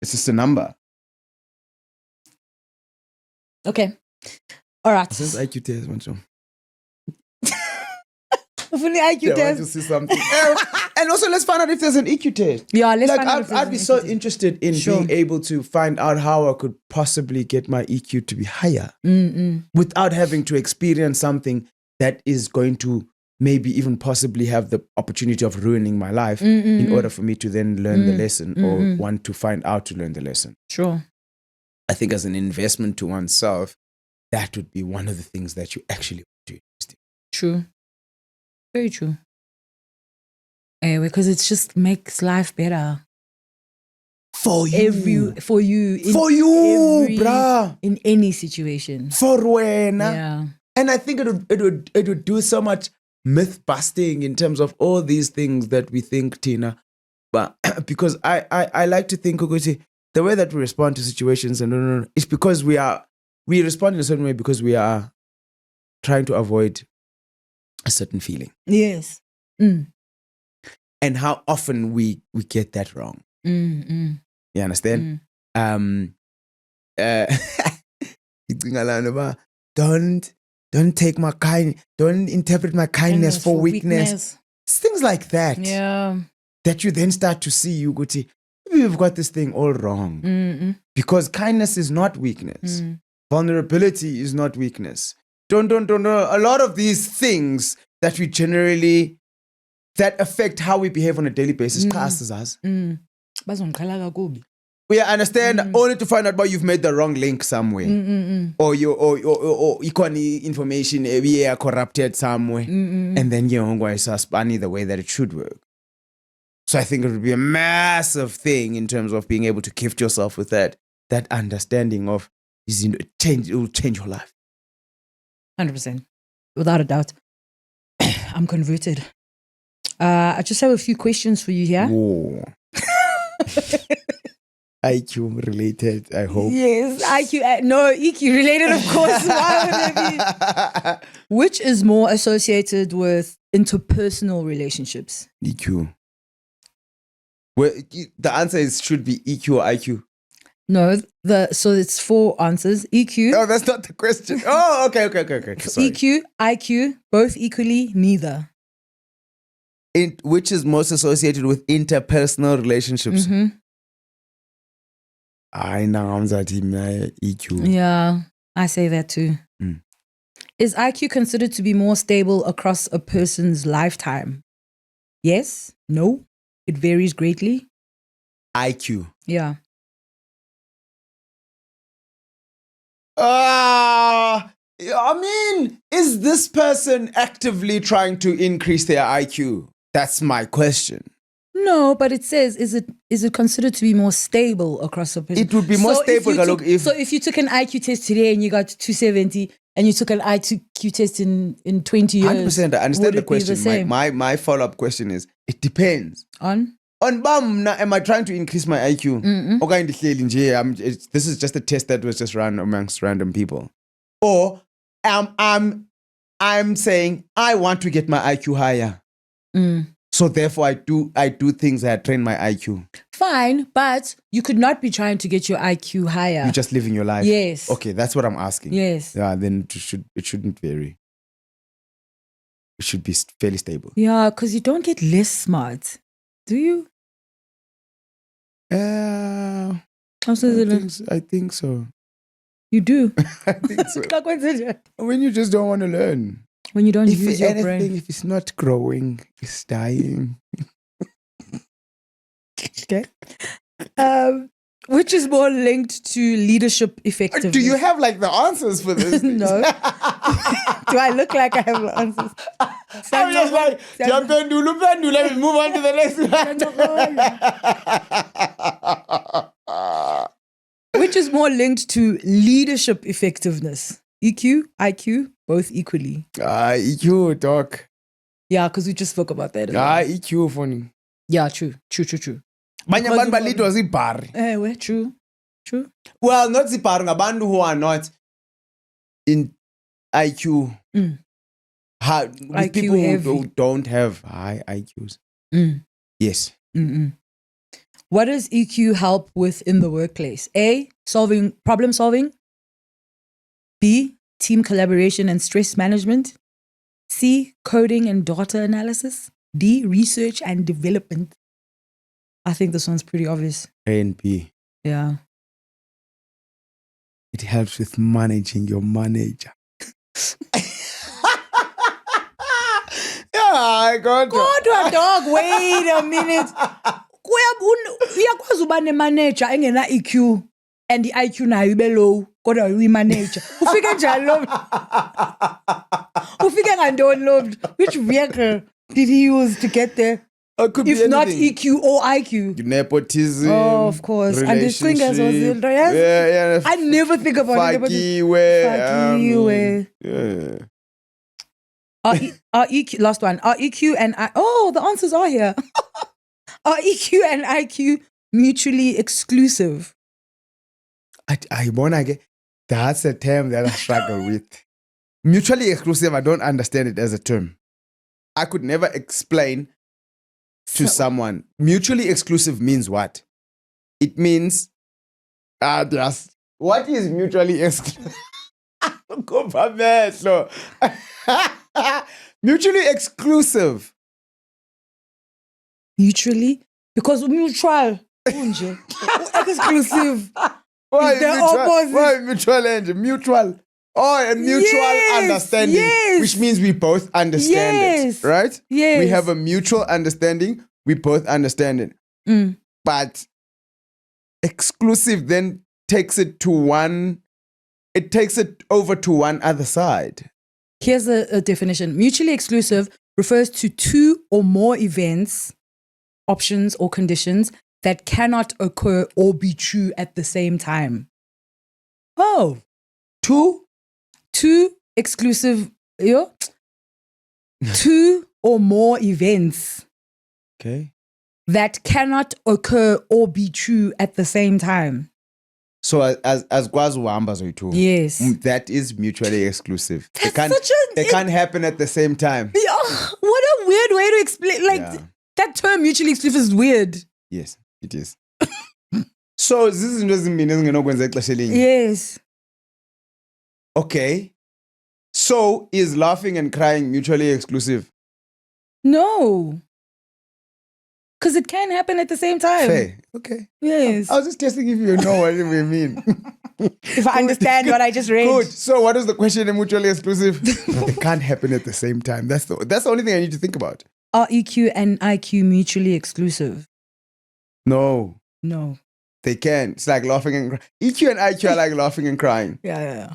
It's just a number. Okay. All right. Since IQ test, Mancho. Funny IQ Yeah, I want test. to see something else. And also, let's find out if there's an EQ test. Yeah, let's Like, find out. if I'd be there's so an IQ test. interested in Sure. being able to find out how I could possibly get my EQ to be higher Mm-mm. without having to experience something that is going to maybe even possibly have the opportunity of ruining my life in order for me to then learn the lesson or want to find out to learn the lesson. Sure. I think as an investment to oneself, that would be one of the things that you actually do. True. Very true. Because it just makes life better. For you. For you. In For you, every- bruh. In any situation. For wena. Yeah. And I think it would do so much myth busting in terms of all these things that we think, Tina. But because I like to think, Oguchi, the way that we respond to situations and it's because we respond in a certain way because we are trying to avoid a certain feeling. Yes. Mm. And how often we get that wrong. Mm. You understand? Don't take my don't interpret my kindness for weakness. It's things like that. Yeah. That you then start to see, you go to, maybe we've got this thing all wrong. Because kindness is not weakness. Vulnerability is not weakness. Don't. A lot of these things that we generally, that affect how we behave on a daily basis, passes us. Bazongikhala kakubi. We understand only to find out about you've made the wrong link somewhere. Or equally information we are corrupted somewhere. And then you know it's spunny the way that it should work. So I think it would be a massive thing in terms of being able to gift yourself with that understanding of it will change your life. 100%. Without a doubt. I'm converted. I just have a few questions for you here. Whoa. IQ related, I hope. Yes, IQ. No, EQ related, of course. Why would it be? Which is more associated with interpersonal relationships? EQ. Well, the answer should be EQ or IQ. No, so it's 4 answers. EQ. No, that's not the question. Oh, okay. Sorry. EQ, IQ, both equally, neither. Which is most associated with interpersonal relationships? I know I'm that EQ. Yeah, I say that too. Is IQ considered to be more stable across a person's lifetime? Yes, no, it varies greatly. IQ. Yeah. I mean, is this person actively trying to increase their IQ? That's my question. No, but it says, is it considered to be more stable across a person? It would be more stable. So if you took an IQ test today and you got 270 and you took an IQ test in 20 years, 100%, I understand the would it be the question. same? My follow-up question is, it depends. On bam, am I trying to increase my IQ? Okay, this is just a test that was just run amongst random people. Or I'm saying I want to get my IQ higher. So therefore I do things that train my IQ. Fine, but you could not be trying to get your IQ higher. You're just living your life. Yes. Okay, that's what I'm asking. Yes. Yeah, then it shouldn't vary. It should be fairly stable. Yeah, because you don't get less smart. Do you? I think so. You do. I think so. When you just don't want to learn. When you don't If use your anything, brain. if it's not growing, it's dying. Okay. Which is more linked to leadership effectiveness? Do you have like the answers for this? No. Do I look like I have the answers? I'm just like, let me move on to the next one. Which is more linked to leadership effectiveness? EQ, IQ, both equally. EQ, doc. Yeah, because we just spoke about that. as well. EQ funny. Yeah, true. Banye abantu balidwa zibhari. Well, true. Well, not zibhari, ngabantu who are not in IQ. With IQ people heavy. who don't have high IQs. Yes. What does EQ help with in the workplace? A, problem solving. B, team collaboration and stress management. C, coding and data analysis. D, research and development. I think this one's pretty obvious. A and B. Yeah. It helps with managing your manager. I got Kodwa dog, wait a minute. Uyakwazi uba ne-manager engena EQ and i-IQ nayo ibe low kodwa uyi-manager. Ufike njani lo mntu? Ufike ngantoni lo mntu? Which vehicle did he use to get there? Could If be not anything. EQ or IQ. Nepotism. Oh, of course. And the singers was relationship. yes? Yeah. I never think about nepotism. Fakiwe. Fakiwe. Yeah. Are EQ, last one. Are EQ and the answers are here. Are EQ and IQ mutually exclusive? I wanna get. That's a term that I struggle with. Mutually exclusive, I don't understand it as a term. I could never explain to someone. Mutually exclusive means what? It means, just, what is mutually exclusive? Mutually exclusive. Mutually? Because mutual. Exclusive. Why It's the mutual? opposite. Why mutual engine? Mutual. Oh, a mutual understanding. yes. Which means we both understand Yes. it. Right? Yes. We have a mutual understanding. We both understand it. But exclusive then takes it to one. It takes it over to one other side. Here's a definition. Mutually exclusive refers to two or more events, options, or conditions that cannot occur or be true at the same time. Oh. Two exclusive, two or more events Okay. that cannot occur or be true at the same time. So as kwazi uhamba zoyi-two. Yes. That is mutually exclusive. That's such a- they can't happen at the same time. Yeah, what a weird way to explain. Yeah. That term mutually exclusive is weird. Yes, it is. So this is ezingenokwenza ixesha elinye. Yes. Okay. So is laughing and crying mutually exclusive? No. Because it can happen at the same time. Fair. Okay. Yes. I was just testing if you know what we mean. If I understand what I just read. Good. So what is the question in mutually exclusive? It can't happen at the same time. That's the only thing I need to think about. Are EQ and IQ mutually exclusive? No. No. They can. It's like laughing and crying. EQ and IQ are like laughing and crying. Yeah.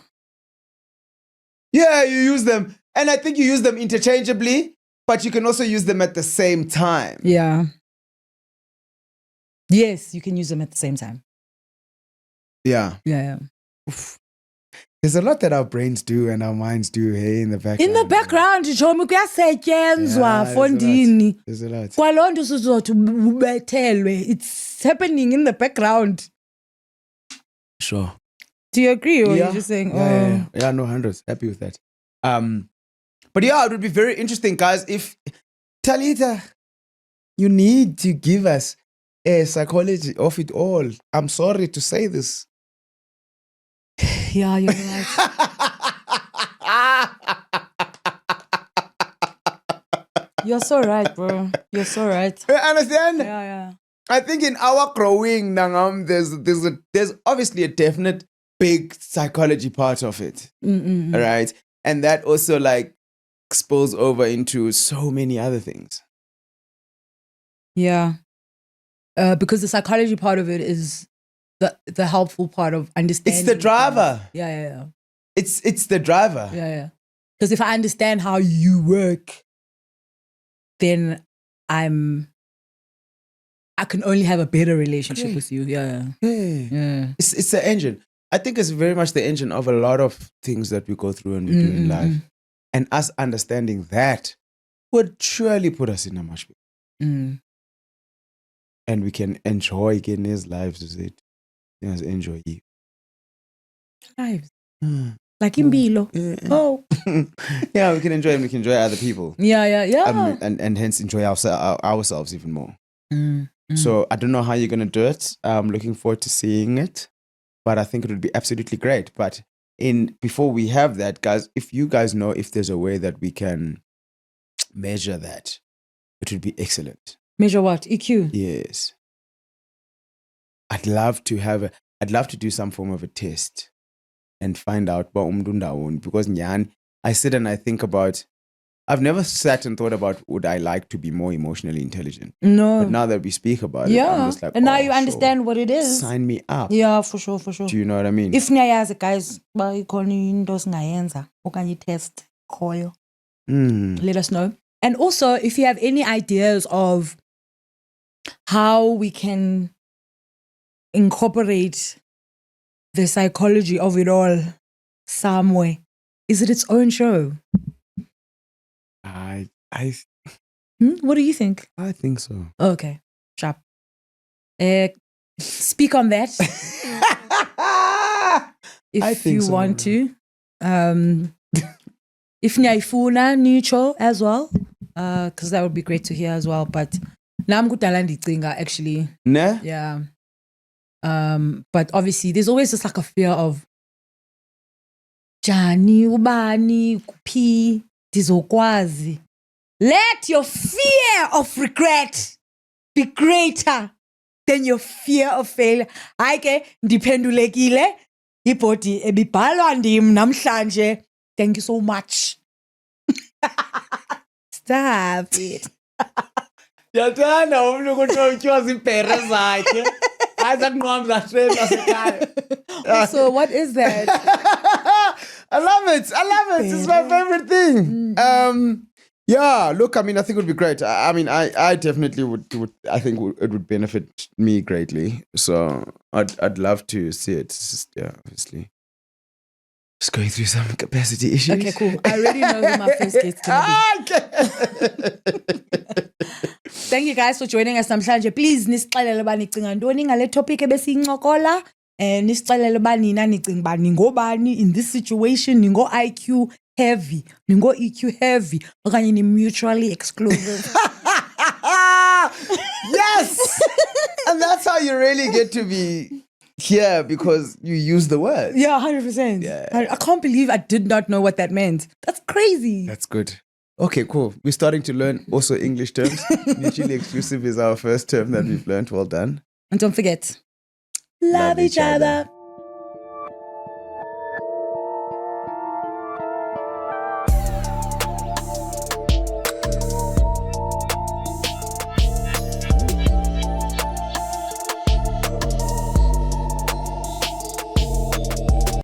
Yeah, you use them. And I think you use them interchangeably, but you can also use them at the same time. Yeah. Yes, you can use them at the same time. Yeah. Yeah. There's a lot that our brains do and our minds do, hey, in the background. In the background, Jomi, kuyasetyenzwa Yeah, fondini. There's a lot. Kwaloo nto sizothi ubethelwe. It's happening in the background. Sure. Do you agree, or Yeah. you're just saying, Yeah, no, hundreds. Happy with that. But yeah, it would be very interesting, guys, if Talita, you need to give us a psychology of it all. I'm sorry to say this. Yeah, you're right. You're so right, bro. You're so right. You understand? Yeah. I think in our growing, Nangam, there's obviously a definite big psychology part of it. All right? And that also like spills over into so many other things. Yeah. Because the psychology part of it is the helpful part of understanding. It's the driver. Yeah. It's the driver. Yeah. Because if I understand how you work, then I can only have a better relationship with you. Yeah. It's the engine. I think it's very much the engine of a lot of things that we go through and we do in life. And us understanding that would surely put us in a much better. And we can enjoy getting his lives with it. Yes, enjoy you. Lives. Like in Bilo. Oh. Yeah, we can enjoy and we can enjoy other people. Yeah. And hence enjoy ourselves even more. So I don't know how you're going to do it. I'm looking forward to seeing it. But I think it would be absolutely great. But before we have that, guys, if you guys know if there's a way that we can measure that, it would be excellent. Measure what? EQ? Yes. I'd love to do some form of a test and find out because I sit and I think about, I've never sat and thought about, would I like to be more emotionally intelligent? No. But now that we speak about it, I'm just like, and now you understand what it is. Sign me up. Yeah, for sure. Do you know what I mean? If niyayazi guys, bayikhona into singayenza okanye test khoyo. Let us know. And also, if you have any ideas of how we can incorporate the psychology of it all somewhere, is it its own show? What do you think? I think so. Okay, sharp. Speak on that if you want to. If niyayifuna nicho as well, because that would be great to hear as well. But nam kudala ndicinga actually. Ne? Yeah. But obviously, there's always just like a fear of Jani, ubani, kuphi, dizokwazi. Let your fear of regret be greater than your fear of failure. Ayike ndiphendulekile ibhodi ebibhalwa ndim namhlanje. Thank you so much. Stop it. Yathanda umuntu ukuthi utyoza ibhere zakhe. Azakunqamza straight asekhaya. So what is that? I love it. It's my favorite thing. Yeah, look, I mean, I think it would be great. I definitely would. I think it would benefit me greatly. So I'd love to see it. It's just, yeah, obviously. Just going through some capacity issues. Okay, cool. I already know who my first guest is going to be. Thank you guys for joining us namhlanje. Please nisixelele uba nicinga ntoni ngale topic ebesiyincokola. Nisixelele uba nina nicinga uba ningobani in this situation, ningo IQ heavy, ningo EQ heavy, okanye ni mutually exclusive. Yes! And that's how you really get to be here, because you use the word. Yeah, 100%. Yeah. I can't believe I did not know what that meant. That's crazy. That's good. Okay, cool. We're starting to learn also English terms. Mutually exclusive is our first term that we've learned. Well done. And don't forget, love each other.